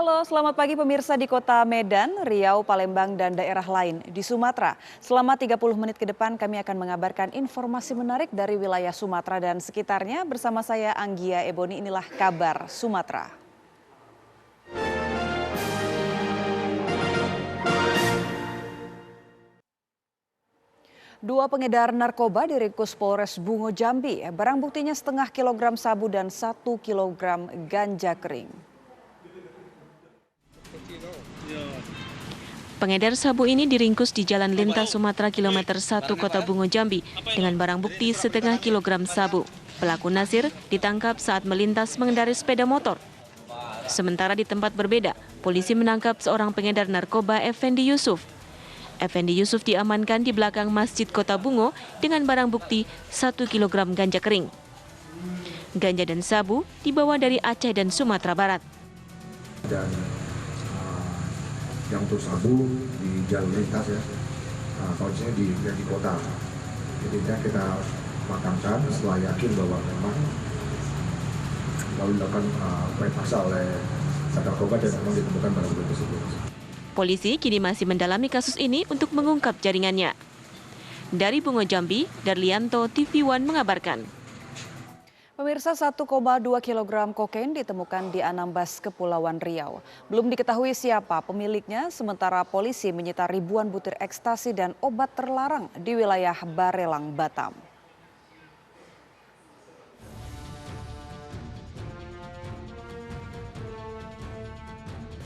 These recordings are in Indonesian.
Halo, selamat pagi pemirsa di kota Medan, Riau, Palembang, dan daerah lain di Sumatera. Selama 30 menit ke depan kami akan mengabarkan informasi menarik dari wilayah Sumatera dan sekitarnya. Bersama saya Anggia Eboni, inilah kabar Sumatera. Dua pengedar narkoba diringkus Polres Bungo Jambi. Barang buktinya setengah kilogram sabu dan 1 kilogram ganja kering. Pengedar sabu ini diringkus di Jalan Lintas Sumatera kilometer 1 Kota Bungo Jambi dengan barang bukti setengah kilogram sabu. Pelaku Nasir ditangkap saat melintas mengendarai sepeda motor. Sementara di tempat berbeda, polisi menangkap seorang pengedar narkoba Effendi Yusuf. Effendi Yusuf diamankan di belakang Masjid Kota Bungo dengan barang bukti 1 kilogram ganja kering. Ganja dan sabu dibawa dari Aceh dan Sumatera Barat. Dan yang untuk sabu di jalur lintas ya, kondisinya di kota. Jadi kita makamkan setelah yakin bahwa memang lalu dilakukan paksa oleh narkoba dan memang ditemukan barang bukti tersebut. Polisi kini masih mendalami kasus ini untuk mengungkap jaringannya. Dari Bungo Jambi, Darlianto, TV One mengabarkan. Pemirsa, 1,2 kilogram kokain ditemukan di Anambas, Kepulauan Riau. Belum diketahui siapa pemiliknya, sementara polisi menyita ribuan butir ekstasi dan obat terlarang di wilayah Barelang, Batam.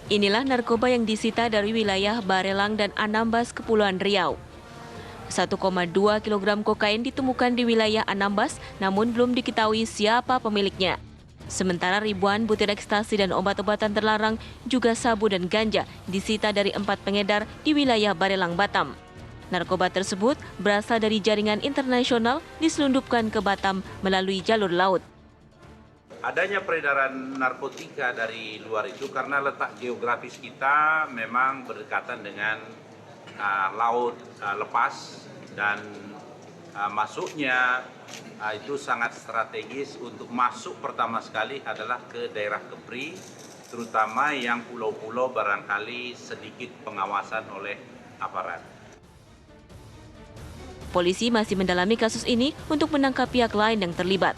Inilah narkoba yang disita dari wilayah Barelang dan Anambas, Kepulauan Riau. 1,2 kilogram kokain ditemukan di wilayah Anambas, namun belum diketahui siapa pemiliknya. Sementara ribuan butir ekstasi dan obat-obatan terlarang, juga sabu dan ganja, disita dari 4 pengedar di wilayah Barelang, Batam. Narkoba tersebut berasal dari jaringan internasional diselundupkan ke Batam melalui jalur laut. Adanya peredaran narkotika dari luar itu karena letak geografis kita memang berdekatan dengan laut lepas dan masuknya itu sangat strategis. Untuk masuk pertama sekali adalah ke daerah Kepri, terutama yang pulau-pulau barangkali sedikit pengawasan oleh aparat. Polisi masih mendalami kasus ini untuk menangkap pihak lain yang terlibat.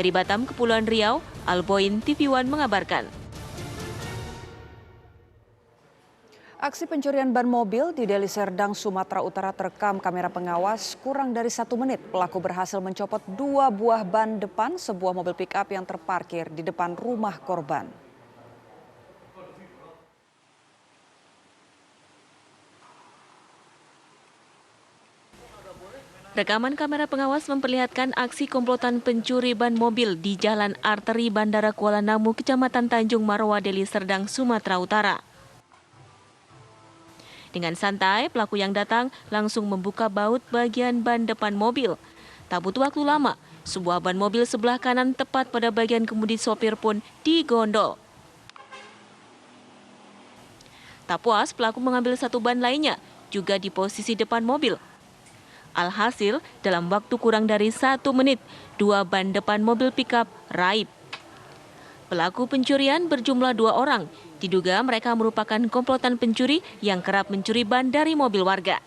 Dari Batam, Kepulauan Riau, Alboin, TV One mengabarkan. Aksi pencurian ban mobil di Deli Serdang, Sumatera Utara terekam kamera pengawas kurang dari 1 menit. Pelaku berhasil mencopot 2 buah ban depan sebuah mobil pick-up yang terparkir di depan rumah korban. Rekaman kamera pengawas memperlihatkan aksi komplotan pencuri ban mobil di Jalan Arteri Bandara Kuala Namu, Kecamatan Tanjung Marwa, Deli Serdang, Sumatera Utara. Dengan santai, pelaku yang datang langsung membuka baut bagian ban depan mobil. Tak butuh waktu lama, sebuah ban mobil sebelah kanan tepat pada bagian kemudi sopir pun digondol. Tak puas, pelaku mengambil 1 ban lainnya, juga di posisi depan mobil. Alhasil, dalam waktu kurang dari 1 menit, 2 ban depan mobil pickup raib. Pelaku pencurian berjumlah 2 orang. Diduga mereka merupakan komplotan pencuri yang kerap mencuri ban dari mobil warga.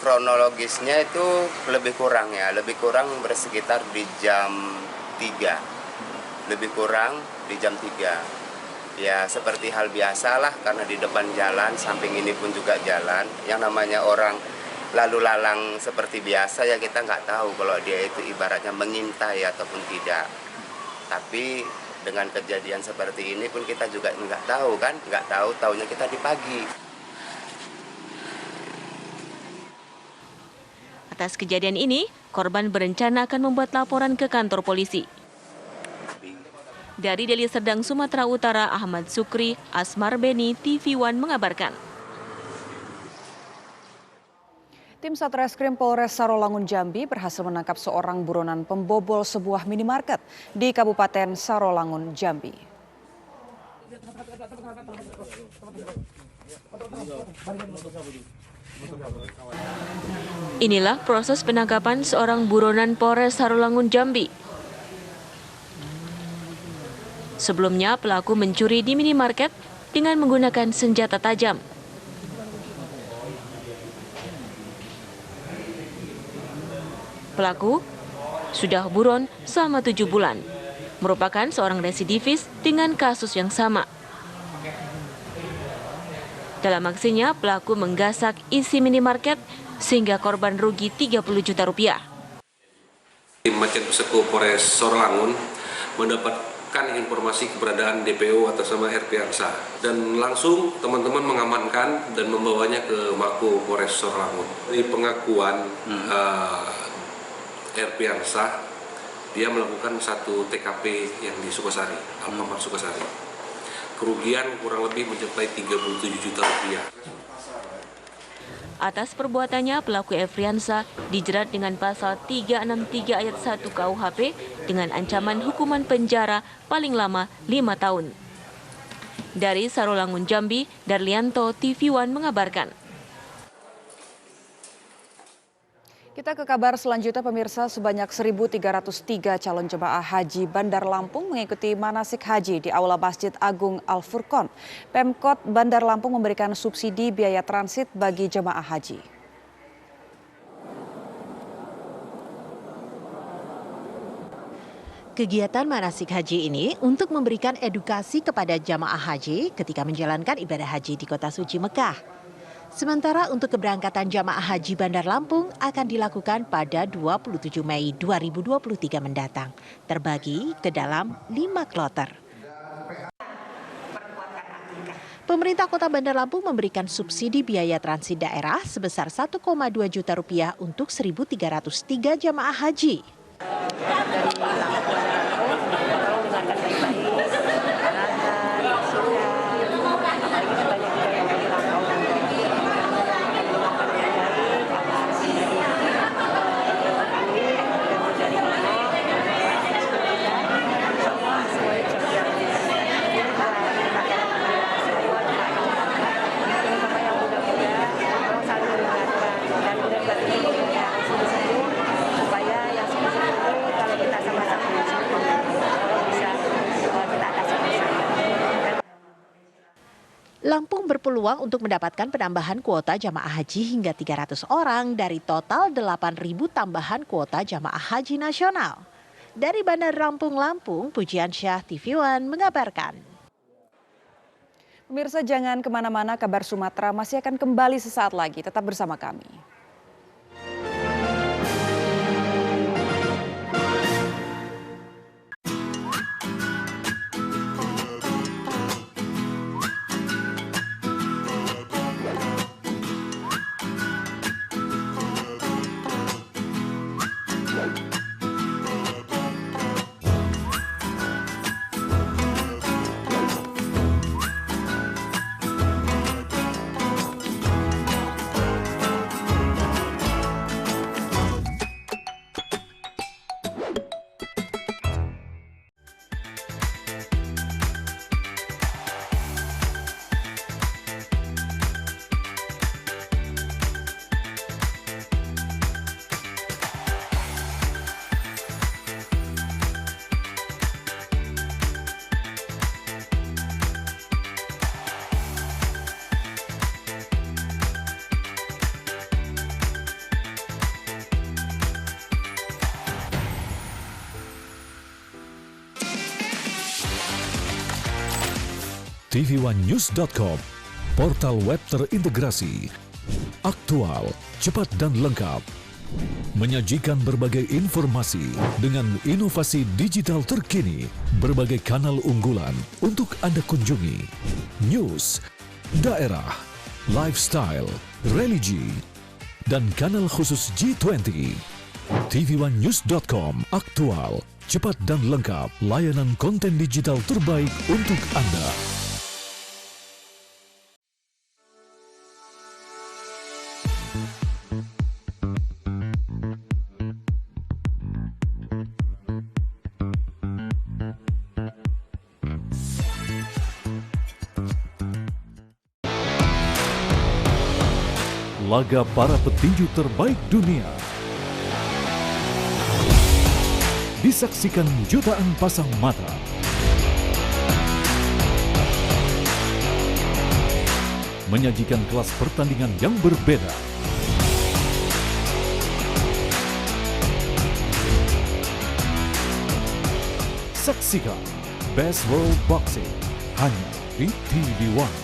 Kronologisnya itu lebih kurang bersekitar di jam 3. Lebih kurang di jam 3. Ya seperti hal biasa lah, karena di depan jalan, samping ini pun juga jalan. Yang namanya orang lalu lalang seperti biasa ya, kita nggak tahu kalau dia itu ibaratnya mengintai ataupun tidak. Tapi dengan kejadian seperti ini pun kita juga nggak tahu kan, taunya kita di pagi. Atas kejadian ini, korban berencana akan membuat laporan ke kantor polisi. Dari Deli Serdang, Sumatera Utara, Ahmad Sukri, Asmar Beni, TV One mengabarkan. Tim Satreskrim Polres Sarolangun Jambi berhasil menangkap seorang buronan pembobol sebuah minimarket di Kabupaten Sarolangun, Jambi. Inilah proses penangkapan seorang buronan Polres Sarolangun, Jambi. Sebelumnya, pelaku mencuri di minimarket dengan menggunakan senjata tajam. Pelaku sudah buron selama 7 bulan, merupakan seorang residivis dengan kasus yang sama. Dalam aksinya, pelaku menggasak isi minimarket sehingga korban rugi 30 juta rupiah. Macet Pusako Polres Sorlangun mendapatkan informasi keberadaan DPO atas nama Erpiansa dan langsung teman-teman mengamankan dan membawanya ke Mako Polres Sorlangun. Dari pengakuan Erpiansa, dia melakukan satu TKP yang di Sukasari, Alfamart Sukasari. Kerugian kurang lebih mencapai 37 juta rupiah. Atas perbuatannya, pelaku Efriansa dijerat dengan pasal 363 ayat 1 KUHP dengan ancaman hukuman penjara paling lama 5 tahun. Dari Sarolangun, Jambi, Darlianto, TV One mengabarkan. Kita ke kabar selanjutnya, pemirsa. Sebanyak 1.303 calon jemaah haji Bandar Lampung mengikuti manasik haji di Aula Masjid Agung Al Furqon. Pemkot Bandar Lampung memberikan subsidi biaya transit bagi jemaah haji. Kegiatan manasik haji ini untuk memberikan edukasi kepada jamaah haji ketika menjalankan ibadah haji di Kota Suci Mekah. Sementara untuk keberangkatan jamaah haji Bandar Lampung akan dilakukan pada 27 Mei 2023 mendatang, terbagi ke dalam 5 kloter. Pemerintah Kota Bandar Lampung memberikan subsidi biaya transit daerah sebesar 1,2 juta rupiah untuk 1.303 jamaah haji. Lampung berpeluang untuk mendapatkan penambahan kuota jamaah haji hingga 300 orang dari total 8.000 tambahan kuota jamaah haji nasional. Dari Bandar Lampung, Pujiansyah, TV One mengabarkan. Pemirsa, jangan kemana-mana, kabar Sumatera masih akan kembali sesaat lagi. Tetap bersama kami. tvOneNews.com, portal web terintegrasi, aktual, cepat dan lengkap, menyajikan berbagai informasi dengan inovasi digital terkini, berbagai kanal unggulan untuk Anda kunjungi, news, daerah, lifestyle, religi, dan kanal khusus G20. tvOneNews.com, aktual, cepat dan lengkap, layanan konten digital terbaik untuk Anda. Laga para petinju terbaik dunia disaksikan jutaan pasang mata. menyajikan kelas pertandingan yang berbeda. Saksikan Best World Boxing hanya di TV One.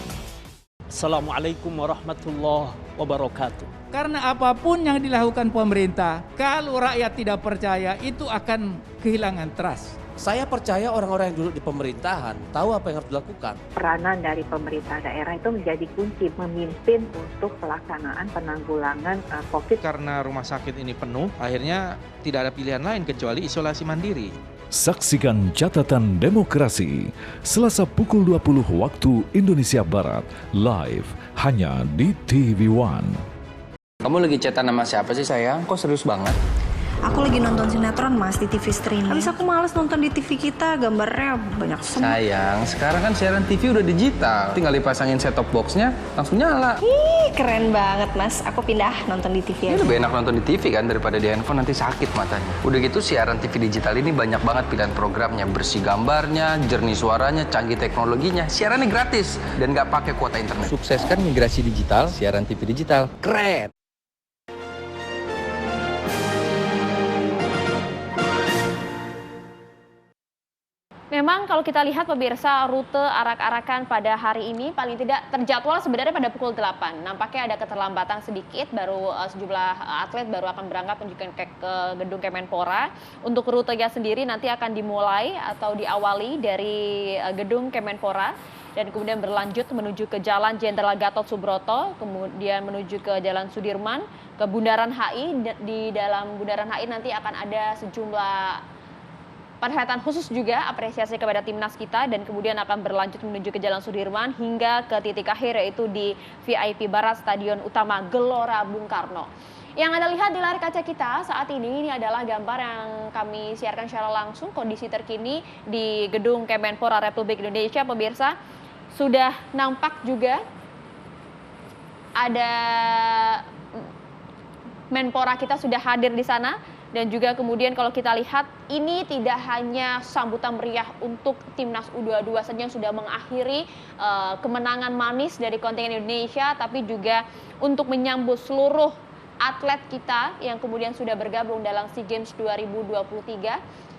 Assalamualaikum warahmatullahi wabarakatuh. Karena apapun yang dilakukan pemerintah, kalau rakyat tidak percaya, itu akan kehilangan trust. Saya percaya orang-orang yang duduk di pemerintahan tahu apa yang harus dilakukan. Peranan dari pemerintah daerah itu menjadi kunci memimpin untuk pelaksanaan penanggulangan COVID. Karena rumah sakit ini penuh, akhirnya tidak ada pilihan lain kecuali isolasi mandiri. Saksikan Catatan Demokrasi Selasa pukul 20 waktu Indonesia Barat live hanya di TV One. Kamu lagi chatan sama siapa sih sayang? Kok serius banget? Aku lagi nonton sinetron mas di TV streaming. Habis aku males nonton di TV kita, gambarnya banyak semua. Sayang, sekarang kan siaran TV udah digital. Tinggal dipasangin set-top box-nya, langsung nyala. Ih, keren banget mas. Aku pindah nonton di TV aja. Lebih enak nonton di TV kan daripada di handphone, nanti sakit matanya. Udah gitu siaran TV digital ini banyak banget pilihan programnya. Bersih gambarnya, jernih suaranya, canggih teknologinya. Siarannya gratis dan nggak pakai kuota internet. Sukseskan migrasi digital, siaran TV digital. Keren! Memang kalau kita lihat pemirsa, rute arak-arakan pada hari ini paling tidak terjadwal sebenarnya pada pukul 8. Nampaknya ada keterlambatan sedikit, baru sejumlah atlet baru akan berangkat menuju ke gedung Kemenpora. Untuk rutenya sendiri nanti akan dimulai atau diawali dari gedung Kemenpora dan kemudian berlanjut menuju ke Jalan Jenderal Gatot Subroto, kemudian menuju ke Jalan Sudirman, ke Bundaran HI. Di dalam Bundaran HI nanti akan ada sejumlah perhatian khusus juga apresiasi kepada timnas kita dan kemudian akan berlanjut menuju ke Jalan Sudirman hingga ke titik akhir yaitu di VIP Barat Stadion Utama Gelora Bung Karno. Yang Anda lihat di layar kaca kita saat ini adalah gambar yang kami siarkan secara langsung kondisi terkini di Gedung Kemenpora Republik Indonesia. Pemirsa, sudah nampak juga ada Menpora kita sudah hadir di sana. Dan juga kemudian kalau kita lihat ini tidak hanya sambutan meriah untuk timnas U22 saja yang sudah mengakhiri kemenangan manis dari kontingen Indonesia, tapi juga untuk menyambut seluruh atlet kita yang kemudian sudah bergabung dalam SEA Games 2023.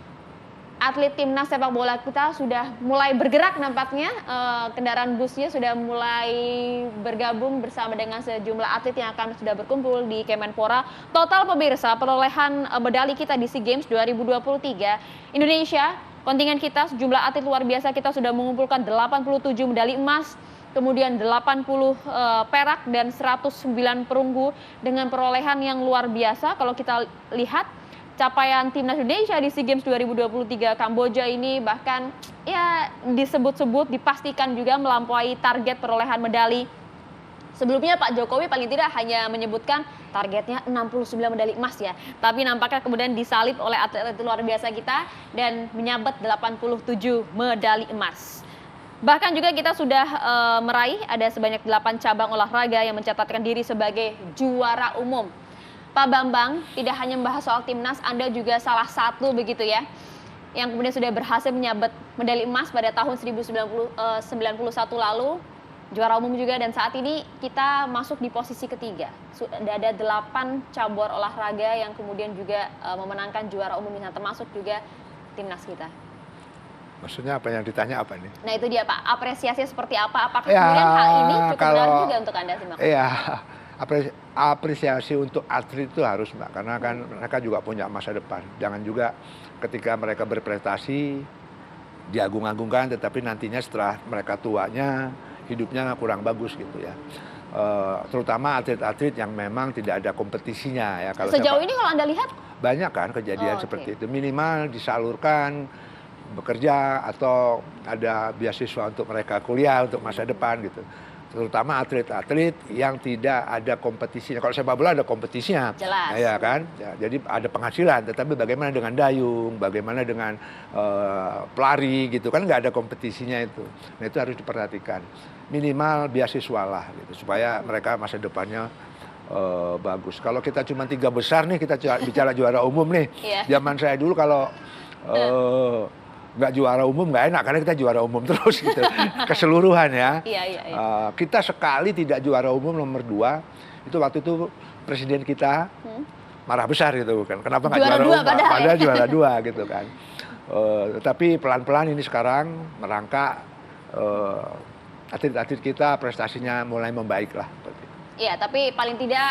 Atlet timnas sepak bola kita sudah mulai bergerak nampaknya, kendaraan busnya sudah mulai bergabung bersama dengan sejumlah atlet yang akan sudah berkumpul di Kemenpora. Total pemirsa perolehan medali kita di SEA Games 2023, Indonesia, kontingen kita, sejumlah atlet luar biasa kita sudah mengumpulkan 87 medali emas, kemudian 80 perak dan 109 perunggu dengan perolehan yang luar biasa. Kalau kita lihat capaian timnas Indonesia di SEA Games 2023 Kamboja ini bahkan ya disebut-sebut dipastikan juga melampaui target perolehan medali. Sebelumnya Pak Jokowi paling tidak hanya menyebutkan targetnya 69 medali emas ya. Tapi nampaknya kemudian disalib oleh atlet-atlet luar biasa kita dan menyabet 87 medali emas. Bahkan juga kita sudah meraih ada sebanyak 8 cabang olahraga yang mencatatkan diri sebagai juara umum. Pak Bambang, tidak hanya membahas soal timnas, Anda juga salah satu begitu ya, yang kemudian sudah berhasil menyabet medali emas pada tahun 1991 lalu, juara umum juga, dan saat ini kita masuk di posisi ketiga. Sudah ada 8 cabur olahraga yang kemudian juga memenangkan juara umum, termasuk juga timnas kita. Maksudnya apa yang ditanya apa nih? Nah itu dia Pak, apresiasinya seperti apa? Apakah kemudian hal ini cukup menarik juga untuk Anda simak? Iya. Apresiasi untuk atlet itu harus Mbak, karena kan mereka juga punya masa depan. Jangan juga ketika mereka berprestasi diagung-agungkan, tetapi nantinya setelah mereka tuanya hidupnya kurang bagus gitu ya. Terutama atlet-atlet yang memang tidak ada kompetisinya ya. Kalau sejauh ini kalau Anda lihat banyak kan kejadian seperti itu. Minimal disalurkan bekerja atau ada beasiswa untuk mereka kuliah untuk masa depan gitu. Terutama atlet-atlet yang tidak ada kompetisinya. Kalau sepak bola ada kompetisinya, jelas. Ya kan. Ya, jadi ada penghasilan. Tetapi bagaimana dengan dayung, bagaimana dengan pelari gitu kan nggak ada kompetisinya itu. Nah itu harus diperhatikan. Minimal beasiswa lah gitu supaya mereka masa depannya bagus. Kalau kita cuma 3 besar nih kita bicara juara umum nih. Zaman saya dulu kalau nggak juara umum nggak enak karena kita juara umum terus gitu keseluruhan ya. Kita sekali tidak juara umum nomor 2 itu waktu itu presiden kita marah besar gitu kan, kenapa nggak juara umum padahal juara 2 gitu kan. Tapi pelan-pelan ini sekarang merangkak atlet-atlet kita prestasinya mulai membaik lah. Iya, tapi paling tidak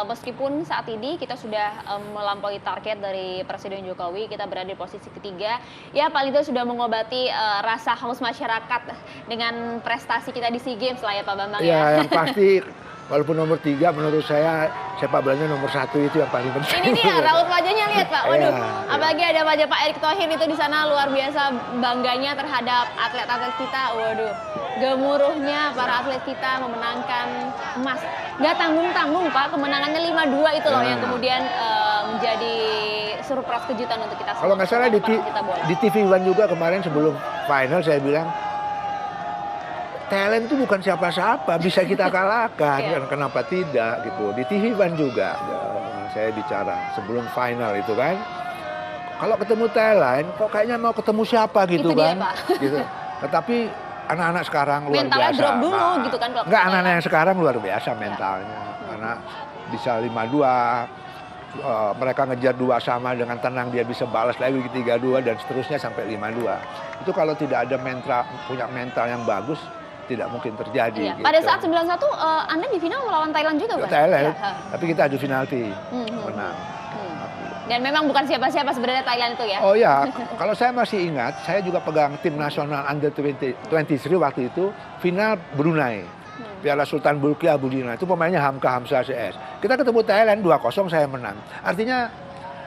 meskipun saat ini kita sudah melampaui target dari Presiden Jokowi, kita berada di posisi ketiga, ya paling tidak sudah mengobati rasa haus masyarakat dengan prestasi kita di SEA Games lah ya Pak Bambang ya. Ya, yang pasti walaupun nomor 3 menurut saya sepak bolanya nomor 1 itu yang paling penting. Ini dia raut wajahnya lihat Pak, waduh, apalagi ada wajah Pak Erick Thohir itu di sana luar biasa bangganya terhadap atlet-atlet kita, waduh. Gemuruhnya para atlet kita memenangkan emas. Nggak tanggung-tanggung Pak, kemenangannya 5-2 itu loh yang kemudian menjadi surprise kejutan untuk kita semua. Kalau nggak salah di TV One juga kemarin sebelum final saya bilang, talent itu bukan siapa-siapa, bisa kita kalahkan, kan kenapa tidak gitu. Di TV One juga saya bicara sebelum final itu kan, kalau ketemu Thailand kok kayaknya mau ketemu siapa gitu itu kan. Dia, Pak. Gitu. Tetapi anak-anak sekarang luar mentalnya biasa. Drop dulu gitu kan kalau enggak, anak-anak yang sekarang luar biasa mentalnya. Karena bisa 5-2, mereka ngejar 2 sama dengan tenang, dia bisa balas lagi 3-2 dan seterusnya sampai 5-2. Itu kalau tidak ada punya mental yang bagus, tidak mungkin terjadi. Gitu. Pada saat 91 Anda di final melawan Thailand juga Pak? Thailand, tapi kita adu penalti, menang. Dan memang bukan siapa-siapa sebenarnya Thailand itu ya? Oh ya, kalau saya masih ingat, saya juga pegang tim nasional under 23 waktu itu, final Brunei. Piala Sultan Bulkiah Budina, itu pemainnya Hamzah CS. Kita ketemu Thailand 2-0, saya menang. Artinya,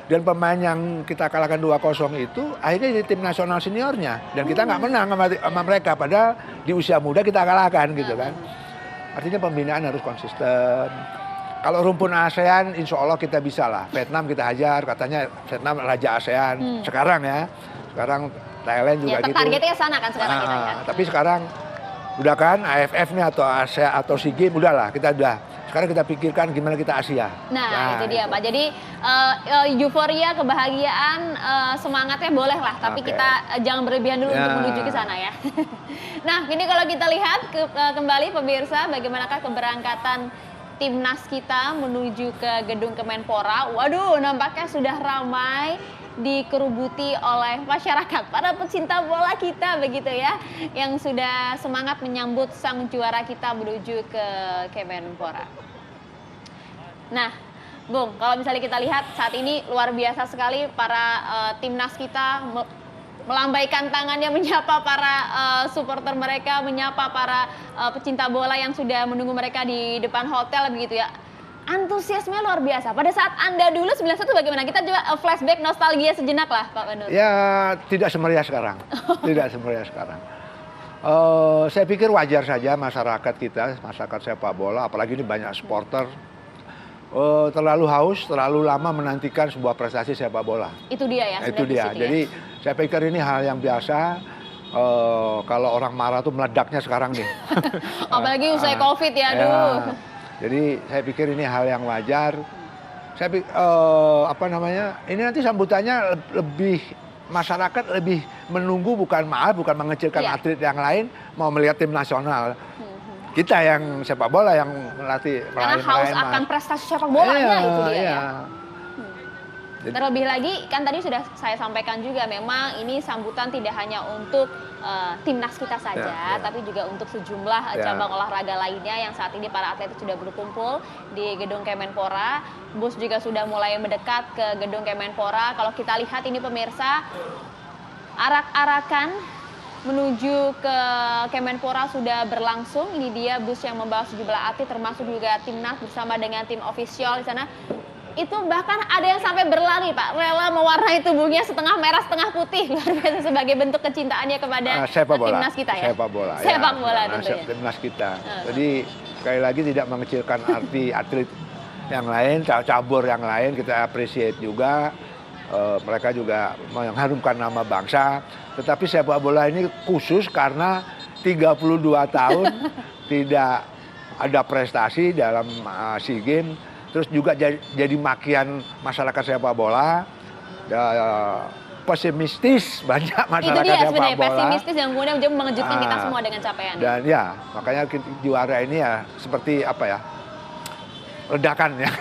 dan pemain yang kita kalahkan 2-0 itu, akhirnya di tim nasional seniornya. Dan kita nggak menang sama mereka, padahal di usia muda kita kalahkan gitu kan. Artinya pembinaan harus konsisten. Kalau rumpun ASEAN, insya Allah kita bisa lah. Vietnam kita hajar, katanya Vietnam raja ASEAN. Sekarang ya, sekarang Thailand juga gitu. Targetnya ke sana kan sekarang kita ya. Tapi sekarang udah kan AFF-nya atau ASEAN atau SEA Games udahlah, kita udah. Sekarang kita pikirkan gimana kita Asia. Nah itu dia Pak. Jadi euforia, kebahagiaan, semangatnya boleh lah. Tapi kita jangan berlebihan dulu untuk menuju ke sana ya. Nah ini kalau kita lihat kembali pemirsa, bagaimanakah keberangkatan timnas kita menuju ke gedung Kemenpora. Waduh, nampaknya sudah ramai dikerubuti oleh masyarakat, para pecinta bola kita begitu ya, yang sudah semangat menyambut sang juara kita menuju ke Kemenpora. Nah, Bung, kalau misalnya kita lihat saat ini luar biasa sekali para timnas kita melambaikan tangannya menyapa para supporter mereka, menyapa para pecinta bola yang sudah menunggu mereka di depan hotel begitu ya. Antusiasme luar biasa. Pada saat Anda dulu 91 bagaimana? Kita coba flashback nostalgia sejenak lah Pak Panur. Ya tidak semeriah sekarang. Tidak semeriah sekarang. Saya pikir wajar saja masyarakat kita, masyarakat sepak bola, apalagi ini banyak supporter, terlalu haus, terlalu lama menantikan sebuah prestasi sepak bola. Itu dia ya? Itu dia. Jadi saya pikir ini hal yang biasa. Kalau orang marah tuh meledaknya sekarang nih. Apalagi usai COVID ya, aduh. Jadi saya pikir ini hal yang wajar. Saya pikir, ini nanti sambutannya lebih, masyarakat lebih menunggu, bukan mengecilkan atlet yang lain, mau melihat tim nasional. Kita yang sepak bola yang melatih. Karena haus akan prestasi sepak bolanya itu dia ya. Terlebih lagi kan tadi sudah saya sampaikan juga, memang ini sambutan tidak hanya untuk timnas kita saja, tapi juga untuk sejumlah cabang olahraga lainnya yang saat ini para atlet sudah berkumpul di gedung Kemenpora. Bus juga sudah mulai mendekat ke gedung Kemenpora. Kalau kita lihat ini pemirsa, arak-arakan menuju ke Kemenpora sudah berlangsung. Ini dia bus yang membawa sejumlah atlet termasuk juga timnas bersama dengan tim ofisial di sana. Itu bahkan ada yang sampai berlari Pak, rela mewarnai tubuhnya setengah merah setengah putih, luar biasa sebagai bentuk kecintaannya kepada timnas kita ya. Sepak bola. Sepak bola tentunya. Timnas kita. Jadi sekali lagi tidak mengecilkan arti atlet yang lain, cabur yang lain, kita appreciate juga. Mereka juga mengharumkan nama bangsa. Tetapi sepak bola ini khusus karena 32 tahun tidak ada prestasi dalam SEA Games. Terus juga jadi makian masyarakat sepak bola. pesimistis banyak Itu masyarakat dia sepak sebenarnya bola. pesimistis yang kemudian mengejutkan kita semua dengan capaiannya. Dan ya, makanya juara ini ya seperti apa ya, ledakan ya.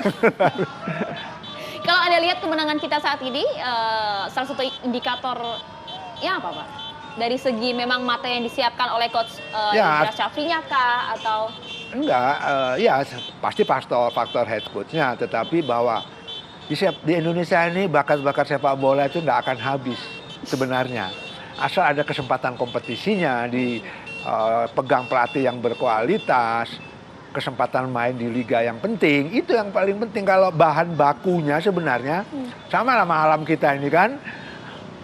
Kalau Anda lihat kemenangan kita saat ini, salah satu indikatornya apa Pak? Dari segi memang materi yang disiapkan oleh Coach Indra Syafrinya kah atau? Enggak, ya pasti faktor head coach-nya, tetapi bahwa di Indonesia ini bakat-bakat sepak bola itu nggak akan habis sebenarnya. Asal ada kesempatan kompetisinya, pegang pelatih yang berkualitas, kesempatan main di liga yang penting, itu yang paling penting. Kalau bahan bakunya sebenarnya sama lah alam kita ini kan,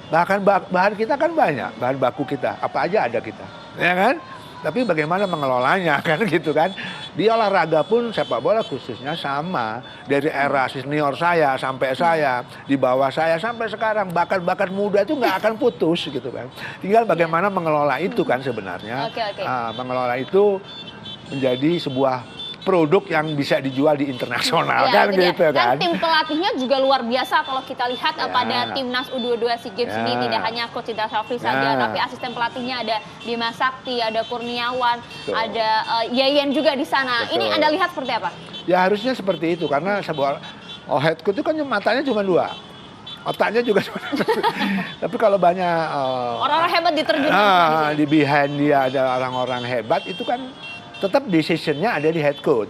bahan kita kan banyak, bahan baku kita, apa aja ada kita, ya kan? Tapi bagaimana mengelolanya kan gitu kan. Di olahraga pun sepak bola khususnya sama. Dari era senior saya sampai saya, di bawah saya sampai sekarang, bakat-bakat muda itu nggak akan putus gitu kan. Tinggal bagaimana mengelola itu kan sebenarnya. Mengelola itu menjadi sebuah produk yang bisa dijual di internasional kan gitu kan. Tim pelatihnya juga luar biasa kalau kita lihat pada timnas U22 SEA Games ini, tidak hanya Coach Indra Syafri saja, tapi asisten pelatihnya ada Bima Sakti, ada Kurniawan, ada Yayan juga di sana. Ini Anda lihat seperti apa? Ya harusnya seperti itu karena sebuah head coach itu kan matanya cuma dua. Otaknya juga cuma tapi kalau banyak orang-orang hebat diterjunkan di behind dia ada orang-orang hebat, itu kan tetap decision-nya ada di head coach.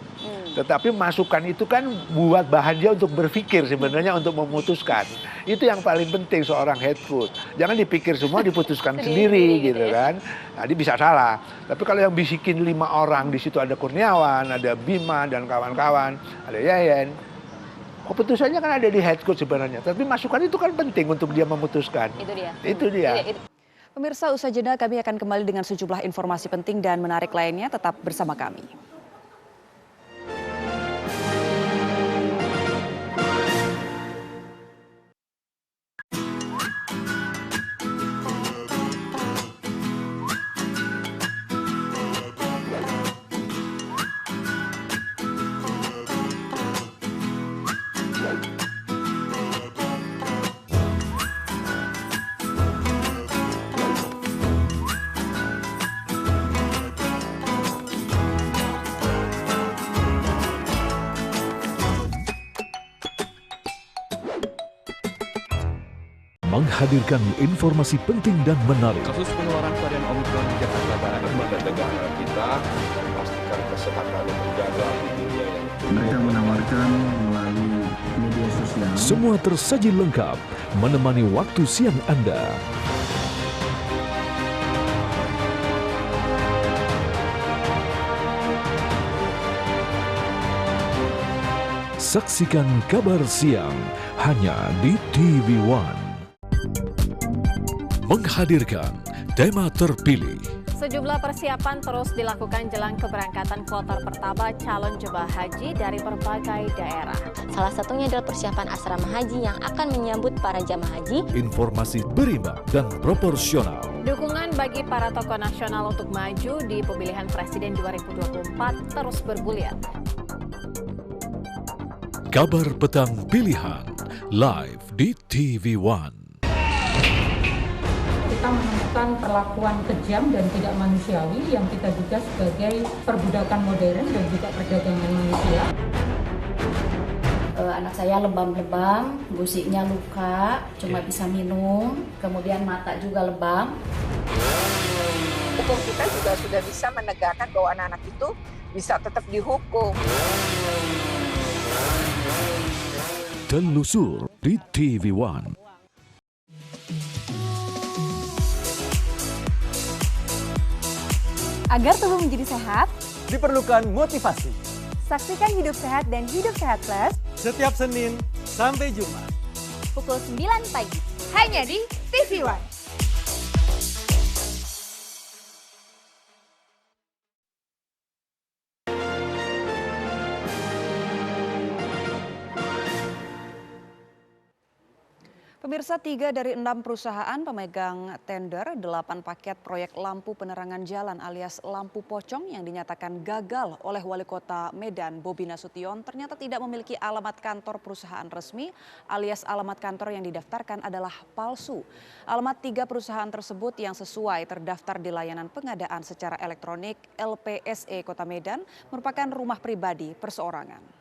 Tetapi masukan itu kan buat bahan dia untuk berpikir sebenarnya, untuk memutuskan. Itu yang paling penting seorang head coach. Jangan dipikir semua, diputuskan sendiri gitu kan. Nah, dia bisa salah. Tapi kalau yang bisikin 5 orang, di situ ada Kurniawan, ada Bima dan kawan-kawan, ada Yayan. Keputusannya kan ada di head coach sebenarnya. Tapi masukan itu kan penting untuk dia memutuskan. Itu dia. Pemirsa, usai jeda kami akan kembali dengan sejumlah informasi penting dan menarik lainnya. Tetap bersama kami. Menghadirkan informasi penting dan menarik. Kasus penularan varian Omikron di Jakarta Barat, lembaga negara kita memastikan kesehatan terjaga di dunia yang mereka menawarkan melalui media sosial. Semua tersaji lengkap menemani waktu siang Anda. Saksikan Kabar Siang hanya di TV One. Menghadirkan tema terpilih. Sejumlah persiapan terus dilakukan jelang keberangkatan kloter pertama calon jemaah haji dari berbagai daerah. Salah satunya adalah persiapan asrama haji yang akan menyambut para jemaah haji. Informasi berimbang dan proporsional. Dukungan bagi para tokoh nasional untuk maju di pemilihan presiden 2024 terus bergulir. Kabar Petang Pilihan live di TV One. Kita menemukan perlakuan kejam dan tidak manusiawi yang kita duga sebagai perbudakan modern dan juga perdagangan manusia. Anak saya lebam-lebam, gusiknya luka, cuma bisa minum, kemudian mata juga lebam. Hukum kita juga sudah bisa menegakkan bahwa anak-anak itu bisa tetap dihukum. Telusur di TV One. Agar tubuh menjadi sehat, diperlukan motivasi. Saksikan Hidup Sehat dan Hidup Sehat Plus setiap Senin sampai Jumat pukul 9 pagi hanya di TV One. Pemirsa, 3 dari 6 perusahaan pemegang tender 8 paket proyek lampu penerangan jalan alias lampu pocong yang dinyatakan gagal oleh Wali Kota Medan Bobi Nasution ternyata tidak memiliki alamat kantor perusahaan resmi alias alamat kantor yang didaftarkan adalah palsu. Alamat 3 perusahaan tersebut yang sesuai terdaftar di layanan pengadaan secara elektronik LPSE Kota Medan merupakan rumah pribadi perseorangan.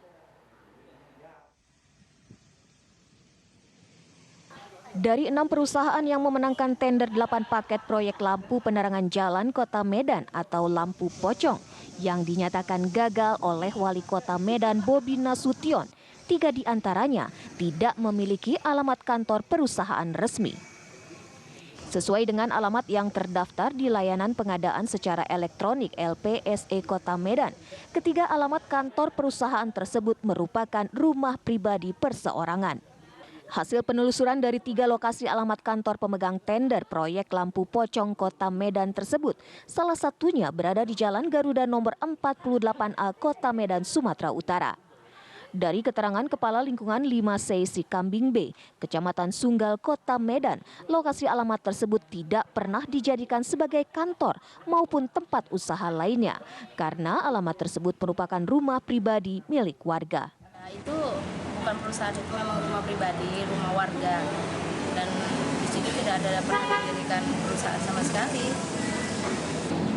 Dari 6 perusahaan yang memenangkan tender 8 paket proyek lampu penerangan jalan Kota Medan atau lampu pocong yang dinyatakan gagal oleh Wali Kota Medan Bobi Nasution, 3 diantaranya tidak memiliki alamat kantor perusahaan resmi. Sesuai dengan alamat yang terdaftar di layanan pengadaan secara elektronik LPSE Kota Medan, ketiga alamat kantor perusahaan tersebut merupakan rumah pribadi perseorangan. Hasil penelusuran dari 3 lokasi alamat kantor pemegang tender proyek lampu pocong Kota Medan tersebut, salah satunya berada di Jalan Garuda nomor 48A Kota Medan, Sumatera Utara. Dari keterangan Kepala Lingkungan 5C Sikambing B, Kecamatan Sunggal, Kota Medan, lokasi alamat tersebut tidak pernah dijadikan sebagai kantor maupun tempat usaha lainnya, karena alamat tersebut merupakan rumah pribadi milik warga. Itu bukan perusahaan, itu memang rumah pribadi, rumah warga, dan di situ tidak ada pernah didirikan perusahaan sama sekali.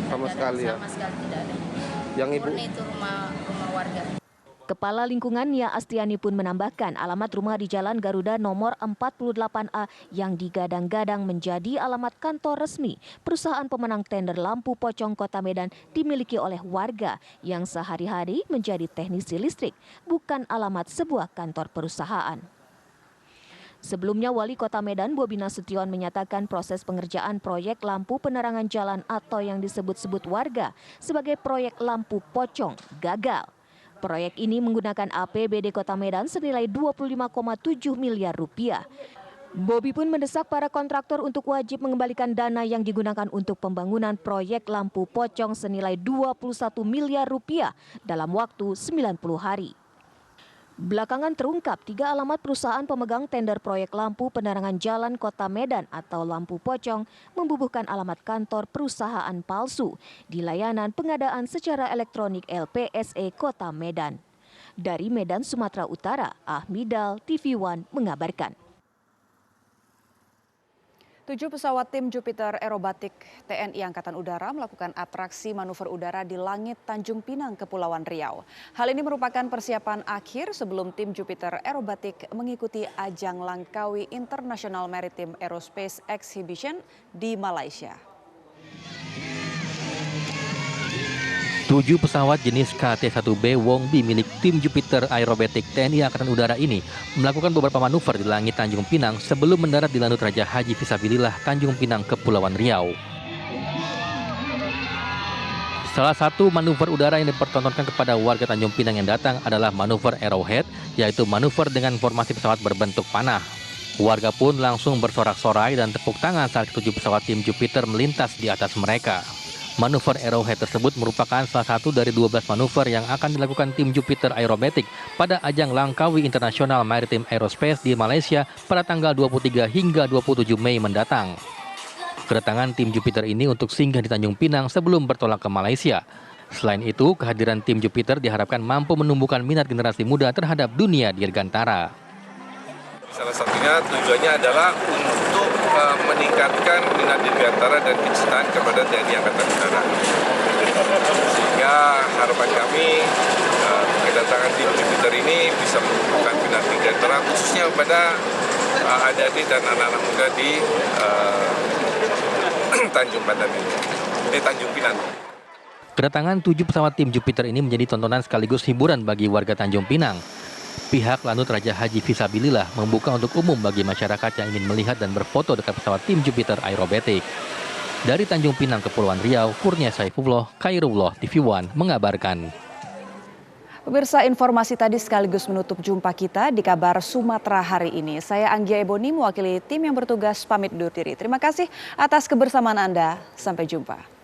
Sama sekali tidak ada. Yang ibu murni itu rumah warga. Kepala Lingkungan Nia Astiani pun menambahkan alamat rumah di Jalan Garuda nomor 48A yang digadang-gadang menjadi alamat kantor resmi perusahaan pemenang tender lampu pocong Kota Medan dimiliki oleh warga yang sehari-hari menjadi teknisi listrik, bukan alamat sebuah kantor perusahaan. Sebelumnya, Wali Kota Medan Bobi Nasution menyatakan proses pengerjaan proyek lampu penerangan jalan atau yang disebut-sebut warga sebagai proyek lampu pocong gagal. Proyek ini menggunakan APBD Kota Medan senilai 25,7 miliar rupiah. Bobi pun mendesak para kontraktor untuk wajib mengembalikan dana yang digunakan untuk pembangunan proyek lampu pocong senilai 21 miliar rupiah dalam waktu 90 hari. Belakangan terungkap 3 alamat perusahaan pemegang tender proyek lampu penerangan jalan Kota Medan atau lampu pocong membubuhkan alamat kantor perusahaan palsu di layanan pengadaan secara elektronik LPSE Kota Medan. Dari Medan, Sumatera Utara, Ahmidal, TV One mengabarkan. 7 pesawat tim Jupiter Aerobatik TNI Angkatan Udara melakukan atraksi manuver udara di langit Tanjung Pinang, Kepulauan Riau. Hal ini merupakan persiapan akhir sebelum tim Jupiter Aerobatik mengikuti ajang Langkawi International Maritime Aerospace Exhibition di Malaysia. 7 pesawat jenis KT-1B Wongbi milik tim Jupiter Aerobatik TNI Angkatan Udara ini melakukan beberapa manuver di langit Tanjung Pinang sebelum mendarat di Lanut Raja Haji Fisabilillah Tanjung Pinang, Kepulauan Riau. Salah satu manuver udara yang dipertontonkan kepada warga Tanjung Pinang yang datang adalah manuver Arrowhead, yaitu manuver dengan formasi pesawat berbentuk panah. Warga pun langsung bersorak-sorai dan tepuk tangan saat 7 pesawat tim Jupiter melintas di atas mereka. Manuver Arrowhead tersebut merupakan salah satu dari 12 manuver yang akan dilakukan tim Jupiter Aerobatik pada ajang Langkawi International Maritime Aerospace di Malaysia pada tanggal 23 hingga 27 Mei mendatang. Kedatangan tim Jupiter ini untuk singgah di Tanjung Pinang sebelum bertolak ke Malaysia. Selain itu, kehadiran tim Jupiter diharapkan mampu menumbuhkan minat generasi muda terhadap dunia dirgantara. Salah satunya tujuannya adalah untuk meningkatkan minat dirgantara dan kecintaan kepada TNI Angkatan Udara. Sehingga harapan kami kedatangan tim Jupiter ini bisa menumbuhkan minat dirgantara khususnya kepada adik-adik dan anak-anak muda di Tanjung Pinang. Kedatangan 7 pesawat tim Jupiter ini menjadi tontonan sekaligus hiburan bagi warga Tanjung Pinang. Pihak Lanut Raja Haji Fisabilillah membuka untuk umum bagi masyarakat yang ingin melihat dan berfoto dekat pesawat tim Jupiter Aerobatik. Dari Tanjung Pinang, Kepulauan Riau, Kurnia Saifullah, Khairullah, TV One mengabarkan. Pemirsa, informasi tadi sekaligus menutup jumpa kita di Kabar Sumatera hari ini. Saya Anggia Eboni mewakili tim yang bertugas pamit undur diri. Terima kasih atas kebersamaan Anda. Sampai jumpa.